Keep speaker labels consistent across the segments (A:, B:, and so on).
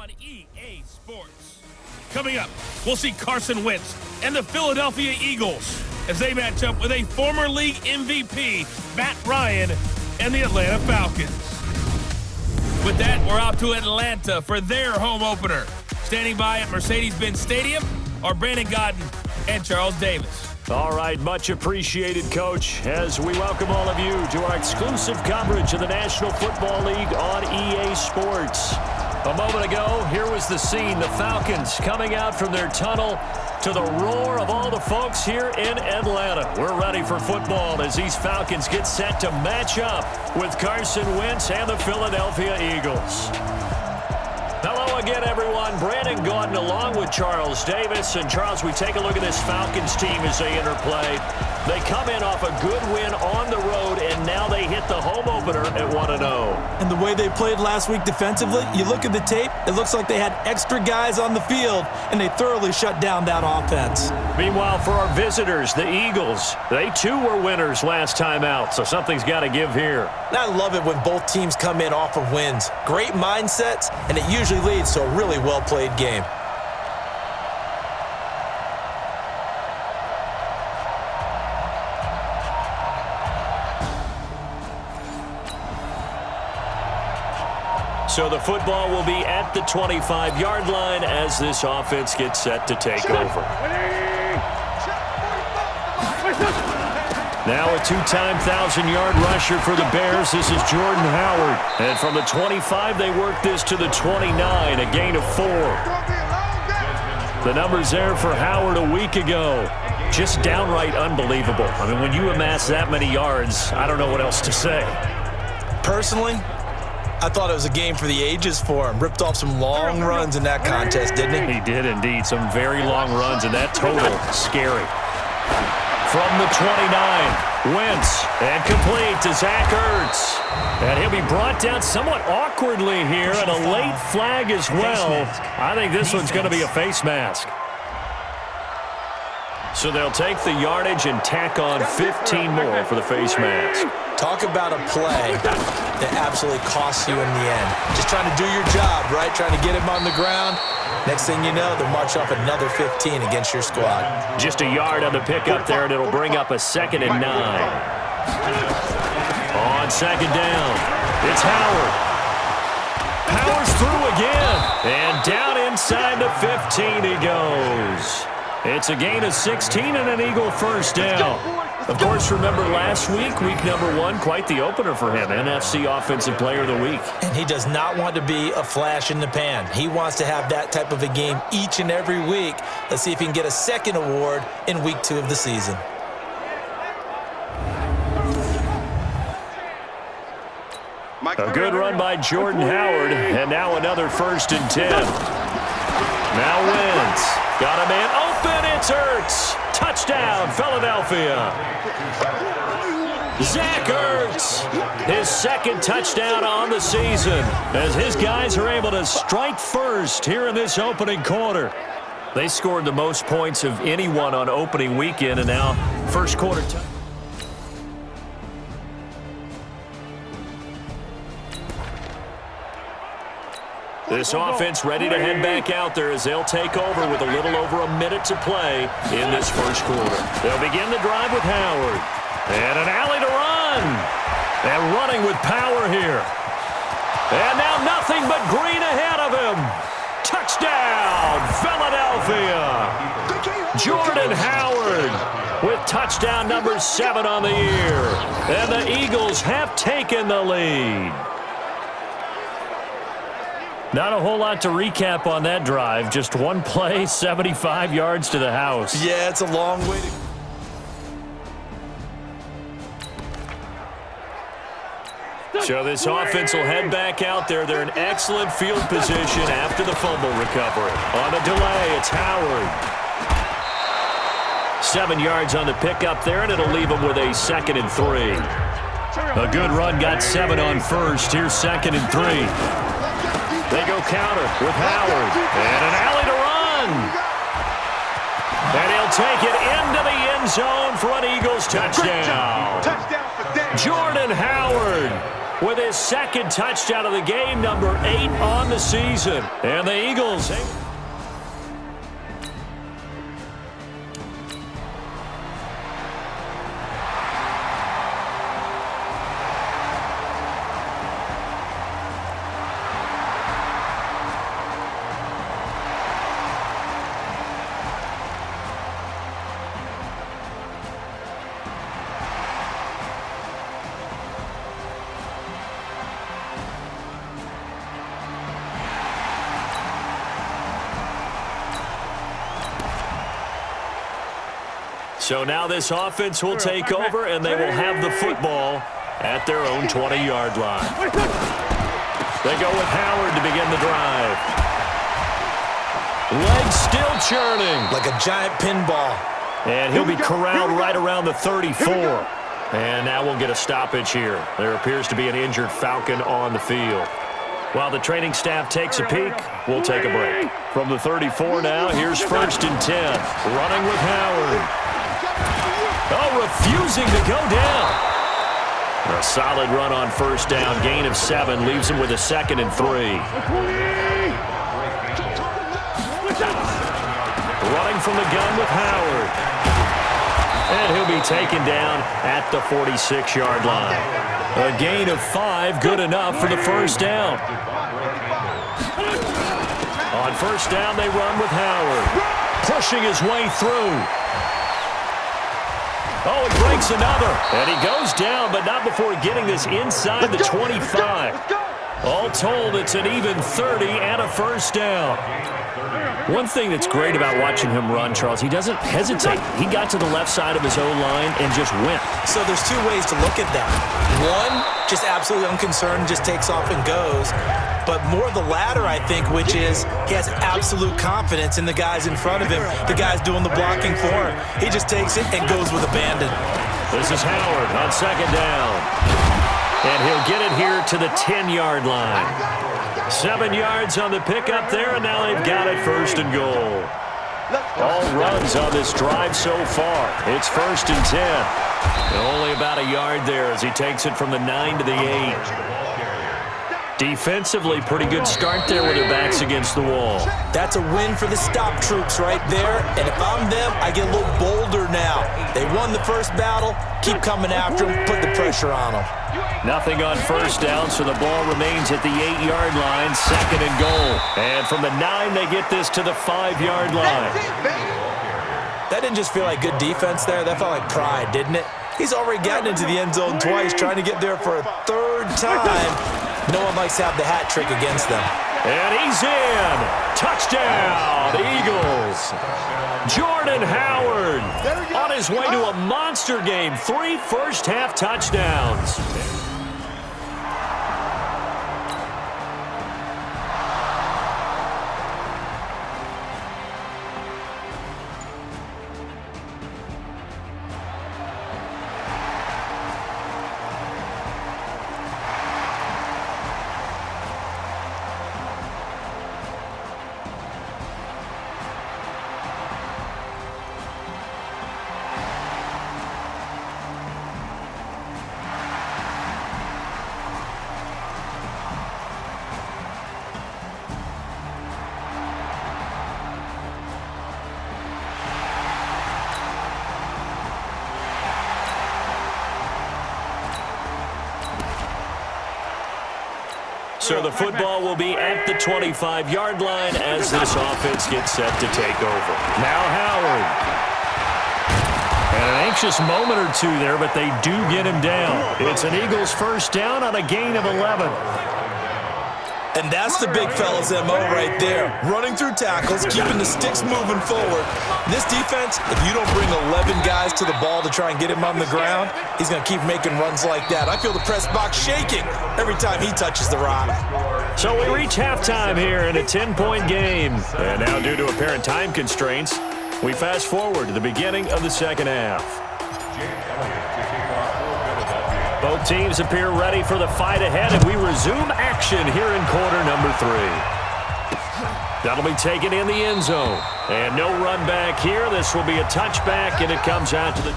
A: on EA Sports. Coming up, we'll see Carson Wentz and the Philadelphia Eagles as they match up with a former league MVP, Matt Ryan, and the Atlanta Falcons. With that, we're out to Atlanta for their home opener. Standing by at Mercedes-Benz Stadium are Brandon Godden and Charles Davis.
B: All right, much appreciated, Coach, as we welcome all of you to our exclusive coverage of the National Football League on EA Sports. A moment ago, here was the scene, the Falcons coming out from their tunnel to the roar of all the folks here in Atlanta. We're ready for football as these Falcons get set to match up with Carson Wentz and the Philadelphia Eagles. Hello again, everyone. Brandon Gaudin along with Charles Davis. And, Charles, we take a look at this Falcons team as they interplay. They come in off a good win on the road, and now they hit the home opener at 1-0.
C: And the way they played last week defensively, you look at the tape, it looks like they had extra guys on the field, and they thoroughly shut down that offense.
B: Meanwhile, for our visitors, the Eagles, they too were winners last time out, so something's got to give here.
C: And I love it when both teams come in off of wins. Great mindsets, and it usually leads to a really well-played game.
B: So the football will be at the 25-yard line as this offense gets set to take over. Now a two-time 1,000-yard rusher for the Bears. This is Jordan Howard. And from the 25, they work this to the 29, a gain of 4. The numbers there for Howard a week ago. Just downright unbelievable. I mean, when you amass that many yards, I don't know what else to say.
C: Personally, I thought it was a game for the ages for him. Ripped off some long runs in that contest, didn't he?
B: He did indeed. Some very long runs, and that total, scary. From the 29, Wentz, and complete to Zach Ertz. And he'll be brought down somewhat awkwardly here, and a late flag as well. I think this one's going to be a face mask. So they'll take the yardage and tack on 15 more for the face mask.
C: Talk about a play that absolutely costs you in the end. Just trying to do your job, right? Trying to get him on the ground. Next thing you know, they'll march off another 15 against your squad.
B: Just a yard on the pickup there, and it'll bring up a 2nd and 9. On 2nd down, it's Howard. Powers through again, and down inside the 15 he goes. It's a gain of 16 and an Eagle first down. Of course, remember last week, week number 1, quite the opener for him, NFC Offensive Player of the Week.
C: And he does not want to be a flash in the pan. He wants to have that type of a game each and every week. Let's see if he can get a second award in week 2 of the season.
B: A good run by Jordan Howard, and now another 1st and 10. Now Wentz. Got a man open, it's Ertz. Touchdown, Philadelphia. Zach Ertz, his 2nd touchdown on the season, as his guys are able to strike first here in this opening quarter. They scored the most points of anyone on opening weekend, and now first quarter. This offense ready to head back out there as they'll take over with a little over a minute to play in this first quarter. They'll begin the drive with Howard. And an alley to run. And running with power here. And now nothing but green ahead of him. Touchdown, Philadelphia. Jordan Howard with touchdown number 7 on the year. And the Eagles have taken the lead. Not a whole lot to recap on that drive. Just one play, 75 yards to the house.
C: Yeah, it's a long way to...
B: So this offense will head back out there. They're in excellent field position after the fumble recovery. On the delay, it's Howard. 7 yards on the pickup there, and it'll leave them with a 2nd and 3. A good run got 7 on first. Here's 2nd and 3. They go counter with Howard. And an alley to run. And he'll take it into the end zone for an Eagles touchdown. Jordan Howard with his second touchdown of the game, number 8 on the season. And the Eagles... So now this offense will take over, and they will have the football at their own 20-yard line. They go with Howard to begin the drive. Legs still churning.
C: Like a giant pinball.
B: And he'll be corralled right around the 34. And now we'll get a stoppage here. There appears to be an injured Falcon on the field. While the training staff takes a peek, we'll take a break. From the 34 now, here's 1st and 10. Running with Howard. Oh, refusing to go down. A solid run on 1st down. Gain of 7 leaves him with a 2nd and 3. Running from the gun with Howard. And he'll be taken down at the 46-yard line. A gain of 5, good enough for the 1st down. On 1st down, they run with Howard. Pushing his way through. Oh, he breaks another. And he goes down, but not before getting this inside the 25. All told, it's an even 30 and a 1st down. One thing that's great about watching him run, Charles, he doesn't hesitate. He got to the left side of his O-line and just went.
C: So there's 2 ways to look at that. One, just absolutely unconcerned, just takes off and goes. But more the latter, I think, which is he has absolute confidence in the guys in front of him, the guys doing the blocking for him. He just takes it and goes with abandon.
B: This is Howard on 2nd down. And he'll get it here to the 10-yard line. 7 yards on the pickup there, and now they've got it 1st and goal. All runs on this drive so far. It's 1st and 10. And only about a yard there as he takes it from the 9 to the 8. Defensively, pretty good start there with their backs against the wall.
C: That's a win for the stop troops right there. And if I'm them, I get a little bolder now. They won the first battle. Keep coming after them. Put the pressure on them.
B: Nothing on 1st down, so the ball remains at the 8-yard line, 2nd and goal. And from the 9, they get this to the 5-yard line.
C: That didn't just feel like good defense there. That felt like pride, didn't it? He's already gotten into the end zone twice, trying to get there for a 3rd time. No one likes to have the hat trick against them.
B: And he's in. Touchdown, Eagles. Jordan Howard on his way to a monster game. 3 first-half touchdowns. So the football will be at the 25-yard line as this offense gets set to take over. Now Howard. And an anxious moment or two there, but they do get him down. It's an Eagles 1st down on a gain of 11.
C: And that's the big fella's MO right there. Running through tackles, keeping the sticks moving forward. This defense, if you don't bring 11 guys to the ball to try and get him on the ground, he's going to keep making runs like that. I feel the press box shaking every time he touches the rock.
B: So we reach halftime here in a 10-point game. And now due to apparent time constraints, we fast forward to the beginning of the 2nd half. Both teams appear ready for the fight ahead, and we resume action here in quarter number 3. That'll be taken in the end zone. And no run back here. This will be a touchback, and it comes out to the...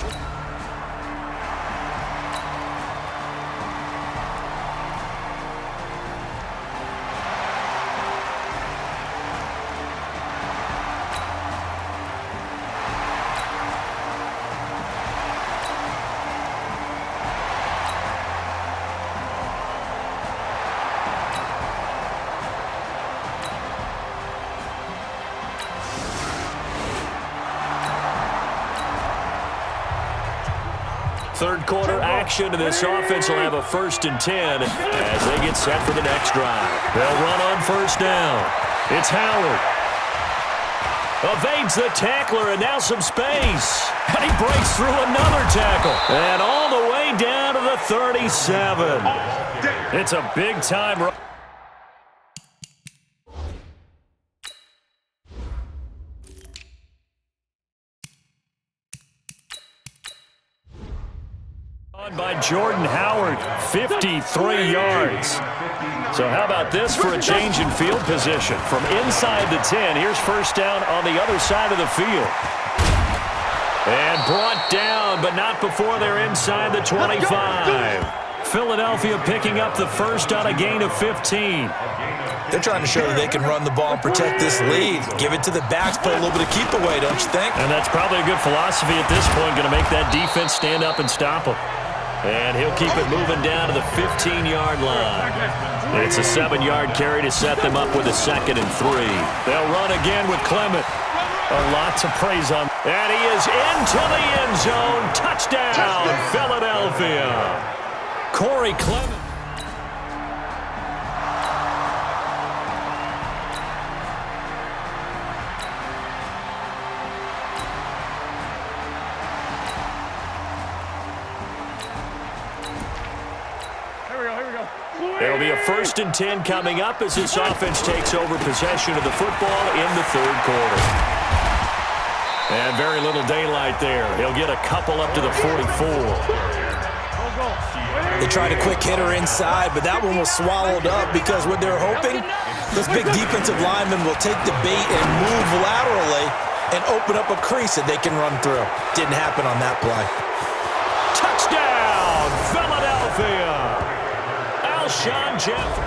B: Third quarter action, and this offense will have a 1st and 10 as they get set for the next drive. They'll run on 1st down. It's Howard. Evades the tackler, and now some space. And he breaks through another tackle. And all the way down to the 37. It's a big-time run. By Jordan Howard, 53 yards. So how about this for a change in field position? From inside the 10, here's 1st down on the other side of the field. And brought down, but not before they're inside the 25. Philadelphia picking up the 1st on a gain of 15.
C: They're trying to show that they can run the ball and protect this lead. Give it to the backs, play a little bit of keep away, don't you think?
B: And that's probably a good philosophy at this point, going to make that defense stand up and stop them. And he'll keep it moving down to the 15-yard line. It's a 7-yard carry to set them up with a 2nd and 3. They'll run again with Clement. Lots of praise on. And he is into the end zone. Touchdown, Philadelphia. Corey Clement. There'll be a 1st and 10 coming up as this offense takes over possession of the football in the 3rd quarter. And very little daylight there. He'll get a couple up to the 44.
C: They tried a quick hitter inside, but that one was swallowed up because what they're hoping, this big defensive lineman will take the bait and move laterally and open up a crease that they can run through. Didn't happen on that play.
B: Touchdown, Philadelphia. Alshon Jeffrey.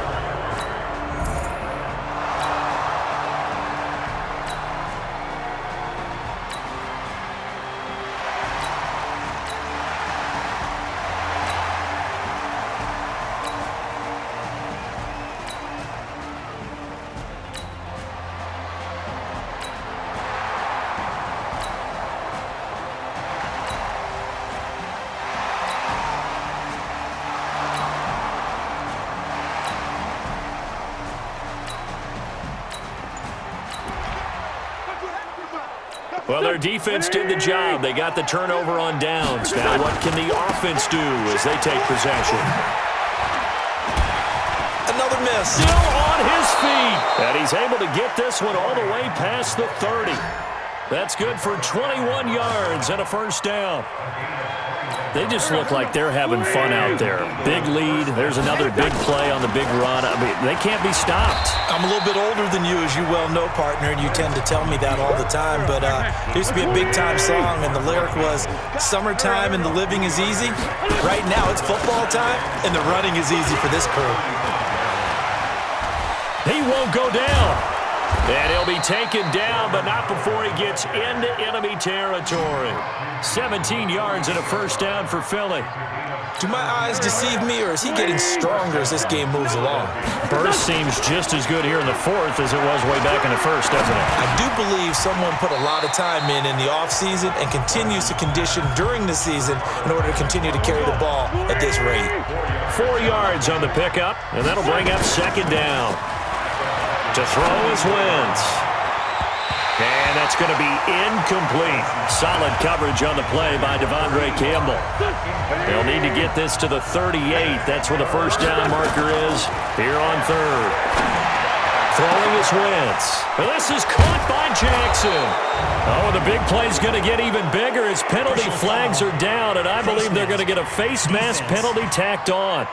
B: Well, their defense did the job. They got the turnover on downs. Now what can the offense do as they take possession?
C: Another miss.
B: Still on his feet. And he's able to get this one all the way past the 30. That's good for 21 yards and a 1st down. They just look like they're having fun out there. Big lead. There's another big play on the big run. I mean, they can't be stopped.
C: I'm a little bit older than you, as you well know, partner, and you tend to tell me that all the time. But there used to be a big-time song, and the lyric was, "Summertime and the living is easy." Right now, it's football time, and the running is easy for this crew.
B: He won't go down. And he'll be taken down, but not before he gets into enemy territory. 17 yards and a 1st down for Philly.
C: Do my eyes deceive me, or is he getting stronger as this game moves along?
B: Burst seems just as good here in the 4th as it was way back in the 1st, doesn't it?
C: I do believe someone put a lot of time in the offseason and continues to condition during the season in order to continue to carry the ball at this rate.
B: 4 yards on the pickup, and that'll bring up 2nd down. To throw is Wentz. And that's going to be incomplete. Solid coverage on the play by Devondre Campbell. They'll need to get this to the 38. That's where the 1st down marker is here on 3rd. Throwing is Wentz. This is caught by Jackson. Oh, the big play's going to get even bigger as penalty flags are down, and I believe they're going to get a face mask penalty tacked on.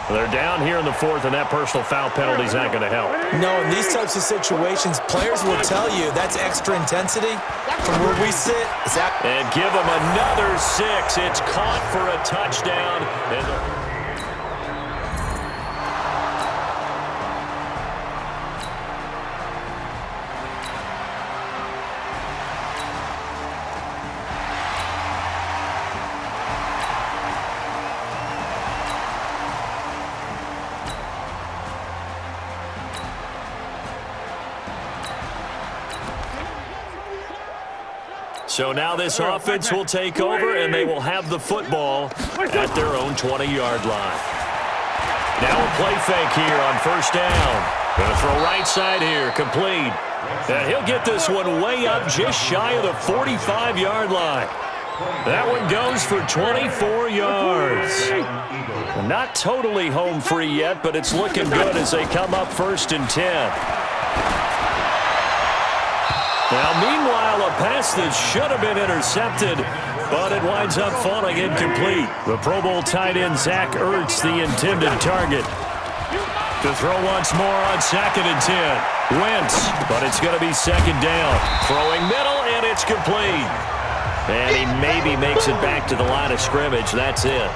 B: They're down here in the 4th, and that personal foul penalty is not going to help.
C: No, in these types of situations, players will tell you that's extra intensity. From where we sit,
B: and give them another 6. It's caught for a touchdown. So now this offense will take over, and they will have the football at their own 20-yard line. Now a play fake here on first down. Going to throw right side here, complete. And he'll get this one way up just shy of the 45-yard line. That one goes for 24 yards. Not totally home free yet, but it's looking good as they come up 1st and 10. Now, meanwhile, a pass that should have been intercepted, but it winds up falling incomplete. The Pro Bowl tight end Zach Ertz, the intended target. To throw once more on 2nd and 10. Wentz, but it's going to be 2nd down. Throwing middle, and it's complete. And he maybe makes it back to the line of scrimmage. That's it.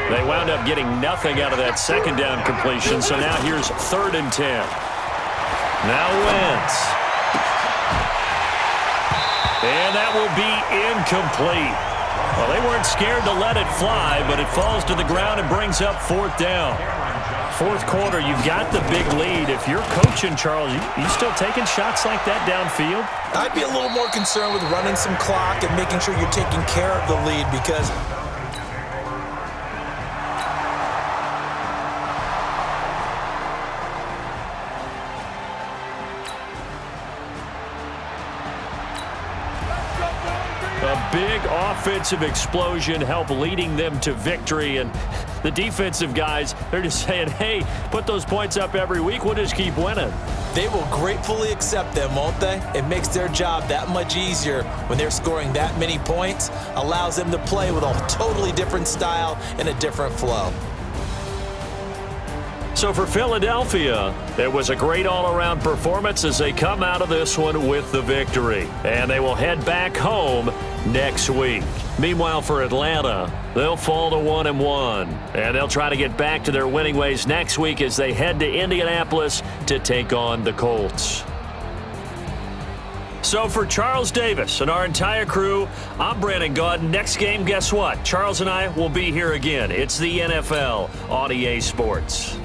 B: They wound up getting nothing out of that 2nd down completion, so now here's 3rd and 10. Now Wentz. And that will be incomplete. Well, they weren't scared to let it fly, but it falls to the ground and brings up 4th down. 4th quarter, you've got the big lead. If you're coaching, Charles, you still taking shots like that downfield?
C: I'd be a little more concerned with running some clock and making sure you're taking care of the lead because
B: a big offensive explosion helped leading them to victory, and the defensive guys, they're just saying, hey, put those points up every week, we'll just keep winning.
C: They will gratefully accept them, won't they? It makes their job that much easier when they're scoring that many points, allows them to play with a totally different style and a different flow.
B: So for Philadelphia, it was a great all-around performance as they come out of this one with the victory. And they will head back home next week. Meanwhile, for Atlanta, they'll fall to 1-1. And they'll try to get back to their winning ways next week as they head to Indianapolis to take on the Colts. So for Charles Davis and our entire crew, I'm Brandon Gaudin. Next game, guess what? Charles and I will be here again. It's the NFL on EA Sports.